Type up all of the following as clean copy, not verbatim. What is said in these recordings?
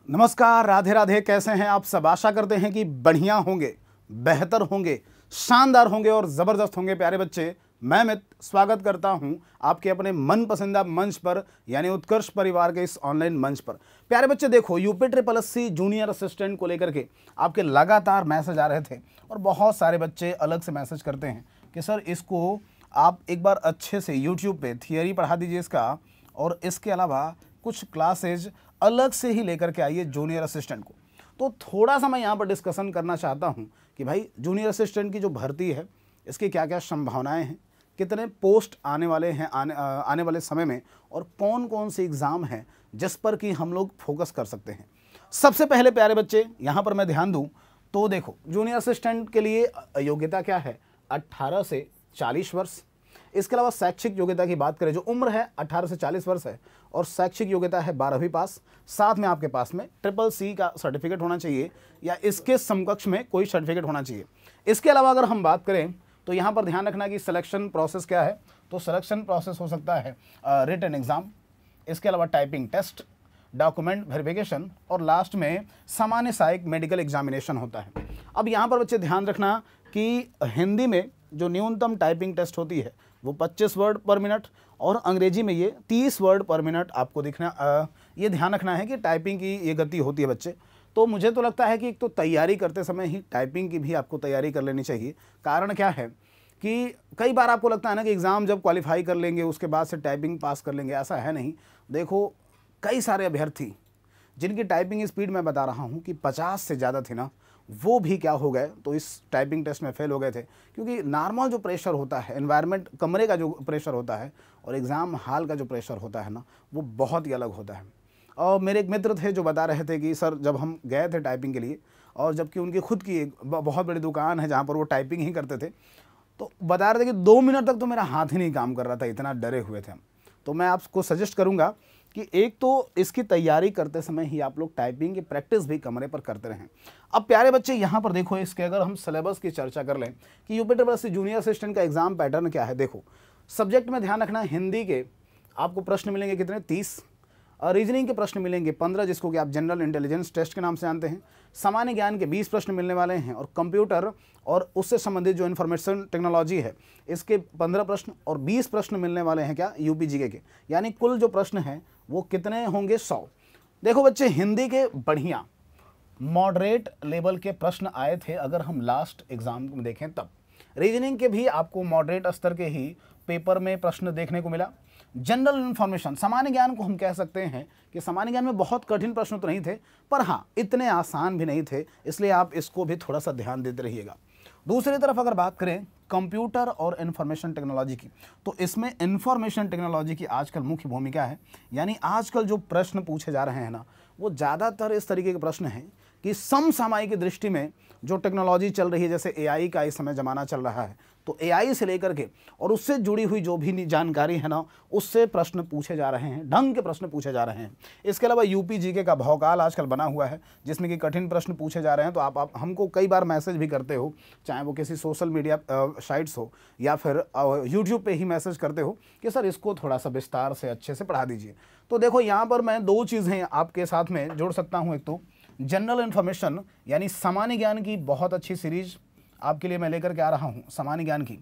नमस्कार, राधे राधे। कैसे हैं आप सब? आशा करते हैं कि बढ़िया होंगे, बेहतर होंगे, शानदार होंगे और ज़बरदस्त होंगे। प्यारे बच्चे, मैं अमित स्वागत करता हूं आपके अपने मन पसंदीदा मंच पर, यानी उत्कर्ष परिवार के इस ऑनलाइन मंच पर। प्यारे बच्चे देखो, UP triple SC junior assistant को लेकर के आपके लगातार मैसेज आ रहे थे और बहुत सारे बच्चे अलग से मैसेज करते हैं कि सर इसको आप एक बार अच्छे से यूट्यूब पे थियरी पढ़ा दीजिए इसका, और इसके अलावा कुछ क्लासेज अलग से ही लेकर के आइए जूनियर असिस्टेंट को। तो थोड़ा सा मैं यहाँ पर डिस्कशन करना चाहता हूँ कि भाई जूनियर असिस्टेंट की जो भर्ती है इसकी क्या क्या संभावनाएं हैं, कितने पोस्ट आने वाले हैं आने वाले समय में, और कौन कौन से एग्ज़ाम हैं जिस पर कि हम लोग फोकस कर सकते हैं। सबसे पहले प्यारे बच्चे यहाँ पर मैं ध्यान दूँ तो देखो, जूनियर असिस्टेंट के लिए योग्यता क्या है? 18 से 40 वर्ष। इसके अलावा शैक्षिक योग्यता की बात करें, जो उम्र है 18 से 40 वर्ष है और शैक्षिक योग्यता है 12वीं पास। साथ में आपके पास में ट्रिपल सी का सर्टिफिकेट होना चाहिए या इसके समकक्ष में कोई सर्टिफिकेट होना चाहिए। इसके अलावा अगर हम बात करें तो यहाँ पर ध्यान रखना कि सिलेक्शन प्रोसेस क्या है। तो सिलेक्शन प्रोसेस हो सकता है रिटन एग्ज़ाम, इसके अलावा टाइपिंग टेस्ट, डॉक्यूमेंट वेरिफिकेशन और लास्ट में सामान्य सहायक मेडिकल एग्जामिनेशन होता है। अब यहाँ पर बच्चे ध्यान रखना कि हिंदी में जो न्यूनतम टाइपिंग टेस्ट होती है वो 25 वर्ड पर मिनट, और अंग्रेजी में ये 30 वर्ड पर मिनट आपको दिखना, ये ध्यान रखना है कि टाइपिंग की ये गति होती है बच्चे। तो मुझे तो लगता है कि एक तो तैयारी करते समय ही टाइपिंग की भी आपको तैयारी कर लेनी चाहिए। कारण क्या है कि कई बार आपको लगता है ना कि एग्ज़ाम जब क्वालिफाई कर लेंगे उसके बाद से टाइपिंग पास कर लेंगे, ऐसा है नहीं। देखो, कई सारे अभ्यर्थी जिनकी टाइपिंग स्पीड मैं बता रहा हूँ कि 50 से ज़्यादा थी ना, वो भी क्या हो गए, तो इस टाइपिंग टेस्ट में फेल हो गए थे। क्योंकि नॉर्मल जो प्रेशर होता है, एनवायरनमेंट कमरे का जो प्रेशर होता है और एग्ज़ाम हॉल का जो प्रेशर होता है ना, वो बहुत ही अलग होता है। और मेरे एक मित्र थे जो बता रहे थे कि सर जब हम गए थे टाइपिंग के लिए, और जबकि उनकी खुद की एक बहुत बड़ी दुकान है जहाँ पर वो टाइपिंग ही करते थे, तो बता रहे थे कि 2 मिनट तक तो मेरा हाथ ही नहीं काम कर रहा था, इतना डरे हुए थे हम। तो मैं आपको सजेस्ट करूँगा कि एक तो इसकी तैयारी करते समय ही आप लोग टाइपिंग की प्रैक्टिस भी कमरे पर करते रहें। अब प्यारे बच्चे यहाँ पर देखो, इसके अगर हम सिलेबस की चर्चा कर लें कि UP triple SC junior assistant का एग्जाम पैटर्न क्या है। देखो, सब्जेक्ट में ध्यान रखना, हिंदी के आपको प्रश्न मिलेंगे कितने? 30। रीजनिंग के प्रश्न मिलेंगे 15, जिसको कि आप जनरल इंटेलिजेंस टेस्ट के नाम से जानते हैं। सामान्य ज्ञान के 20 प्रश्न मिलने वाले हैं, और कंप्यूटर और उससे संबंधित जो इन्फॉर्मेशन टेक्नोलॉजी है इसके 15 प्रश्न, और 20 प्रश्न मिलने वाले हैं क्या? यूपी जीके के। यानी कुल जो प्रश्न हैं वो कितने होंगे? 100। देखो बच्चे, हिंदी के बढ़िया मॉडरेट लेवल के प्रश्न आए थे अगर हम लास्ट एग्जाम में देखें तब। रीजनिंग के भी आपको मॉडरेट स्तर के ही पेपर में प्रश्न देखने को मिला। जनरल इन्फॉर्मेशन, सामान्य ज्ञान को हम कह सकते हैं कि सामान्य ज्ञान में बहुत कठिन प्रश्न तो नहीं थे, पर हाँ इतने आसान भी नहीं थे, इसलिए आप इसको भी थोड़ा सा ध्यान देते रहिएगा। दूसरी तरफ अगर बात करें कंप्यूटर और इन्फॉर्मेशन टेक्नोलॉजी की, तो इसमें इन्फॉर्मेशन टेक्नोलॉजी की आजकल मुख्य भूमिका है। यानी आजकल जो प्रश्न पूछे जा रहे हैं ना, वो ज़्यादातर इस तरीके के प्रश्न हैं कि समसामयिक की दृष्टि में जो टेक्नोलॉजी चल रही है, जैसे एआई का इस समय ज़माना चल रहा है, तो एआई से लेकर के और उससे जुड़ी हुई जो भी जानकारी है ना, उससे प्रश्न पूछे जा रहे हैं, ढंग के प्रश्न पूछे जा रहे हैं। इसके अलावा यूपी जीके का भौकाल आजकल बना हुआ है, जिसमें कि कठिन प्रश्न पूछे जा रहे हैं। तो आप हमको कई बार मैसेज भी करते हो, चाहे वो किसी सोशल मीडिया साइट्स हो या फिर यूट्यूब पे ही मैसेज करते हो कि सर इसको थोड़ा सा विस्तार से अच्छे से पढ़ा दीजिए। तो देखो, यहाँ पर मैं 2 चीज़ें आपके साथ में जोड़ सकता हूँ। एक तो जनरल इन्फॉर्मेशन यानी सामान्य ज्ञान की बहुत अच्छी सीरीज आपके लिए मैं लेकर के आ रहा हूँ। सामान्य ज्ञान की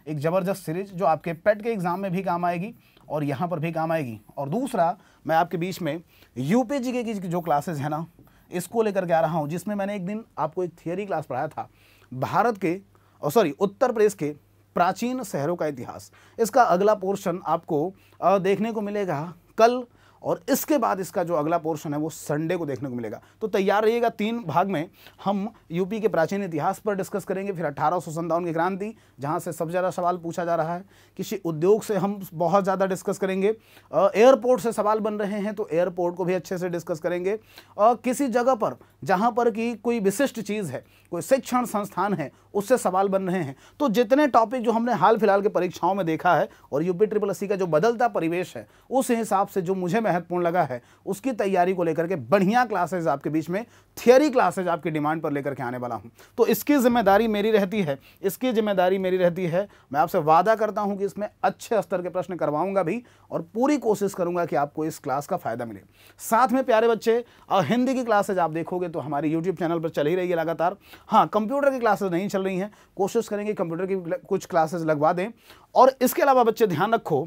एक ज़बरदस्त सीरीज जो आपके पेट के एग्ज़ाम में भी काम आएगी और यहाँ पर भी काम आएगी। और दूसरा, मैं आपके बीच में यूपी जीके की जो क्लासेज है ना, इसको लेकर के आ रहा हूँ, जिसमें मैंने एक दिन आपको एक थियरी क्लास पढ़ाया था, भारत के उत्तर प्रदेश के प्राचीन शहरों का इतिहास। इसका अगला पोर्शन आपको देखने को मिलेगा कल, और इसके बाद इसका जो अगला पोर्शन है वो संडे को देखने को मिलेगा। तो तैयार रहिएगा। 3 भाग में हम यूपी के प्राचीन इतिहास पर डिस्कस करेंगे, फिर 1857 की क्रांति, जहां से सबसे ज़्यादा सवाल पूछा जा रहा है। कृषि उद्योग से हम बहुत ज़्यादा डिस्कस करेंगे। एयरपोर्ट से सवाल बन रहे हैं, तो एयरपोर्ट को भी अच्छे से डिस्कस करेंगे। किसी जगह पर जहाँ पर कि कोई विशिष्ट चीज़ है, कोई शिक्षण संस्थान है, उससे सवाल बन रहे हैं। तो जितने टॉपिक जो हमने हाल फिलहाल के परीक्षाओं में देखा है और यूपी ट्रिपल एससी का जो बदलता परिवेश है, उस हिसाब से जो मुझे महत्वपूर्ण लगा है उसकी तैयारी को लेकर के बढ़िया क्लासेज आपके बीच में, थियरी क्लासेज आपकी डिमांड पर लेकर के आने वाला हूं। तो इसकी जिम्मेदारी मेरी रहती है, मैं आपसे वादा करता हूं कि इसमें अच्छे स्तर के प्रश्न करवाऊंगा भी और पूरी कोशिश करूंगा कि आपको इस क्लास का फायदा मिले। साथ में प्यारे बच्चे, हिंदी की क्लासेज आप देखोगे तो हमारी यूट्यूब चैनल पर चल ही रही है लगातार। हाँ, कंप्यूटर की क्लासेज नहीं चल रही हैं, कोशिश करेंगे कंप्यूटर की कुछ क्लासेज लगवा दें। और इसके अलावा बच्चे ध्यान रखो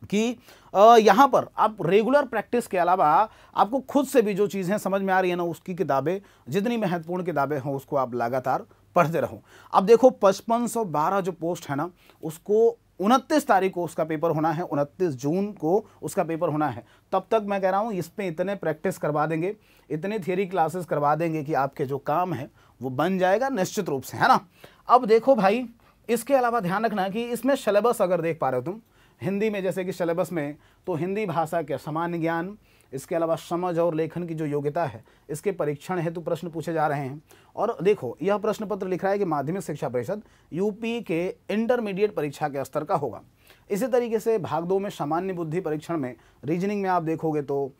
कि यहाँ पर आप रेगुलर प्रैक्टिस के अलावा आपको खुद से भी जो चीज़ें समझ में आ रही है ना, उसकी किताबें, जितनी महत्वपूर्ण किताबें हों उसको आप लगातार पढ़ते रहो। अब देखो 5512 जो पोस्ट है ना, उसको 29 तारीख को उसका पेपर होना है, 29 जून को उसका पेपर होना है। तब तक मैं कह रहा हूँ इस पे इतने प्रैक्टिस करवा देंगे, इतने थियरी क्लासेस करवा देंगे कि आपके जो काम है वो बन जाएगा निश्चित रूप से, है ना। अब देखो भाई, इसके अलावा ध्यान रखना कि इसमें सिलेबस अगर देख पा रहे हो तुम हिंदी में, जैसे कि सिलेबस में तो हिंदी भाषा के सामान्य ज्ञान, इसके अलावा समझ और लेखन की जो योग्यता है, इसके परीक्षण हेतु प्रश्न पूछे जा रहे हैं। और देखो, यह प्रश्न पत्र लिख रहा है कि माध्यमिक शिक्षा परिषद यूपी के इंटरमीडिएट परीक्षा के स्तर का होगा। इसी तरीके से भाग 2 में सामान्य बुद्धि परीक्षण में रीजनिंग में आप देखोगे तो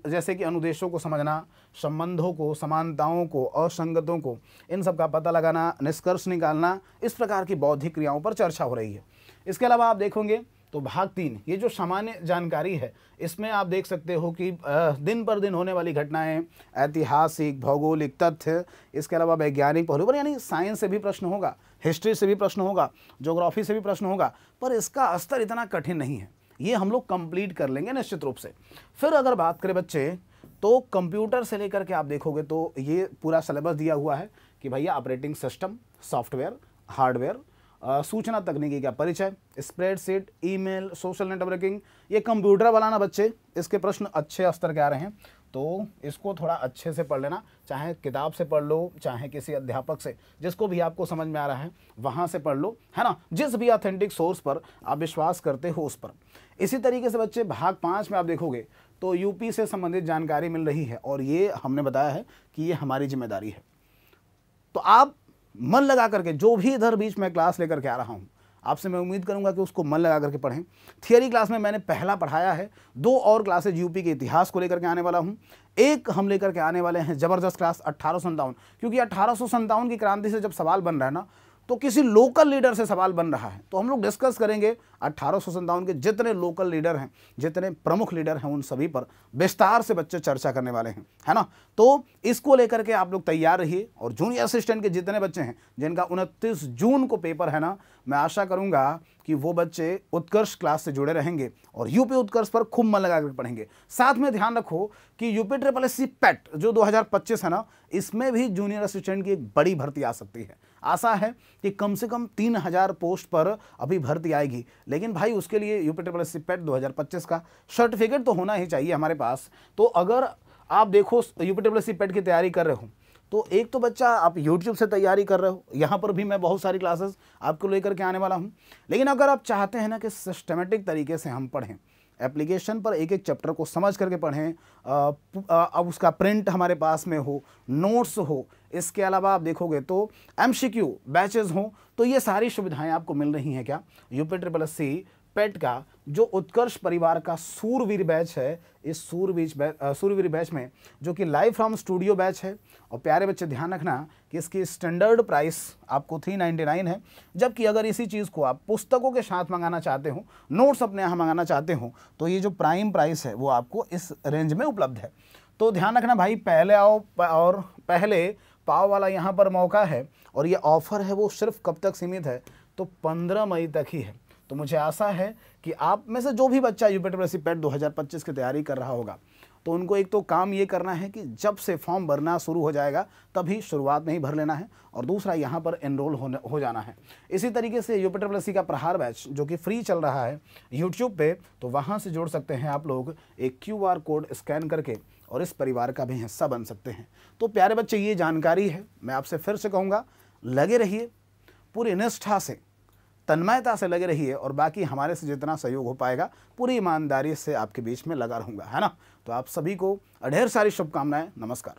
जैसे कि अनुदेशों को समझना, संबंधों को, समानताओं को, असंगतों को, इन सब का पता लगाना, निष्कर्ष निकालना, इस प्रकार की बौद्धिक क्रियाओं पर चर्चा हो रही है। इसके अलावा आप देखोगे तो भाग 3, ये जो सामान्य जानकारी है, इसमें आप देख सकते हो कि दिन पर दिन होने वाली घटनाएं, ऐतिहासिक, भौगोलिक तथ्य, इसके अलावा वैज्ञानिक पहलू पर, यानी साइंस से भी प्रश्न होगा, हिस्ट्री से भी प्रश्न होगा, ज्योग्राफी से भी प्रश्न होगा, पर इसका स्तर इतना कठिन नहीं है। ये हम लोग कंप्लीट कर लेंगे निश्चित रूप से। फिर अगर बात करें बच्चे, तो कंप्यूटर से लेकर के आप देखोगे तो ये पूरा सिलेबस दिया हुआ है कि भैया ऑपरेटिंग सिस्टम, सॉफ्टवेयर, हार्डवेयर, सूचना तकनीकी का परिचय, स्प्रेडशीट, ईमेल, सोशल नेटवर्किंग, ये कंप्यूटर वाला ना बच्चे, इसके प्रश्न अच्छे स्तर के आ रहे हैं, तो इसको थोड़ा अच्छे से पढ़ लेना। चाहे किताब से पढ़ लो, चाहे किसी अध्यापक से, जिसको भी आपको समझ में आ रहा है वहाँ से पढ़ लो, है ना, जिस भी ऑथेंटिक सोर्स पर आप विश्वास करते हो उस पर। इसी तरीके से बच्चे भाग 5 में आप देखोगे तो यूपी से संबंधित जानकारी मिल रही है, और ये हमने बताया है कि ये हमारी जिम्मेदारी है। तो आप मन लगा करके, जो भी इधर बीच में क्लास लेकर के आ रहा हूँ, आपसे मैं उम्मीद करूंगा कि उसको मन लगा करके पढ़ें। थियरी क्लास में मैंने पहला पढ़ाया है, 2 और क्लासेज यूपी के इतिहास को लेकर के आने वाला हूं। एक हम लेकर के आने वाले हैं जबरदस्त क्लास 1857, क्योंकि 1857 की क्रांति से जब सवाल बन रहा है ना, तो किसी लोकल लीडर से सवाल बन रहा है, तो हम लोग डिस्कस करेंगे 1857 के जितने लोकल लीडर हैं, जितने प्रमुख लीडर हैं, उन सभी पर विस्तार से बच्चे चर्चा करने वाले हैं, है ना। तो इसको लेकर के आप लोग तैयार रहिए। और जूनियर असिस्टेंट के जितने बच्चे हैं जिनका 29 जून को पेपर है ना, मैं आशा करूंगा कि वो बच्चे उत्कर्ष क्लास से जुड़े रहेंगे और यूपी उत्कर्ष पर खूब मन लगा कर पढ़ेंगे। साथ में ध्यान रखो कि यूपी SSSC पेट जो 2025 है ना, इसमें भी जूनियर असिस्टेंट की एक बड़ी भर्ती आ सकती है। आशा है कि कम से कम 3000 पोस्ट पर अभी भर्ती आएगी, लेकिन भाई उसके लिए यूपी SSSC पेट 2025 का सर्टिफिकेट तो होना ही चाहिए हमारे पास। तो अगर आप देखो यूपी SSSC पेट की तैयारी कर रहे हो, तो एक तो बच्चा आप YouTube से तैयारी कर रहे हो, यहाँ पर भी मैं बहुत सारी क्लासेस आपको लेकर के आने वाला हूँ। लेकिन अगर आप चाहते हैं ना कि सिस्टमेटिक तरीके से हम पढ़ें, एप्लीकेशन पर एक एक चैप्टर को समझ करके पढ़ें, अब उसका प्रिंट हमारे पास में हो, नोट्स हो, इसके अलावा आप देखोगे तो MCQ बैचेस हों, तो ये सारी सुविधाएं आपको मिल रही हैं क्या यूपी SSSC पेट का जो उत्कर्ष परिवार का सूरवीर बैच है। इस सूरवीर बैच में जो कि लाइव फ्रॉम स्टूडियो बैच है। और प्यारे बच्चे ध्यान रखना कि इसकी स्टैंडर्ड प्राइस आपको 399 है, जबकि अगर इसी चीज़ को आप पुस्तकों के साथ मंगाना चाहते हो, नोट्स अपने यहाँ मंगाना चाहते हो, तो ये जो प्राइम प्राइस है वो आपको इस रेंज में उपलब्ध है। तो ध्यान रखना भाई, पहले आओ और पहले पाव वाला यहाँ पर मौका है, और ये ऑफ़र है वो सिर्फ कब तक सीमित है, तो 15 मई तक ही है। तो मुझे आशा है कि आप में से जो भी बच्चा यूपी SSSC पेट 2025 की तैयारी कर रहा होगा, तो उनको एक तो काम ये करना है कि जब से फॉर्म भरना शुरू हो जाएगा तभी शुरुआत में ही भर लेना है, और दूसरा यहाँ पर एनरोल हो जाना है। इसी तरीके से यूपी SSSC का प्रहार बैच जो कि फ्री चल रहा है यूट्यूब पे, तो वहाँ से जुड़ सकते हैं आप लोग एक QR कोड स्कैन करके, और इस परिवार का भी हिस्सा बन सकते हैं। तो प्यारे बच्चे, ये जानकारी है, मैं आपसे फिर से कहूँगा, लगे रहिए, पूरी निष्ठा से, तन्मयता से लगे रहिए, और बाकी हमारे से जितना सहयोग हो पाएगा पूरी ईमानदारी से आपके बीच में लगा रहूँगा, है ना। तो आप सभी को ढेर सारी शुभकामनाएं। नमस्कार।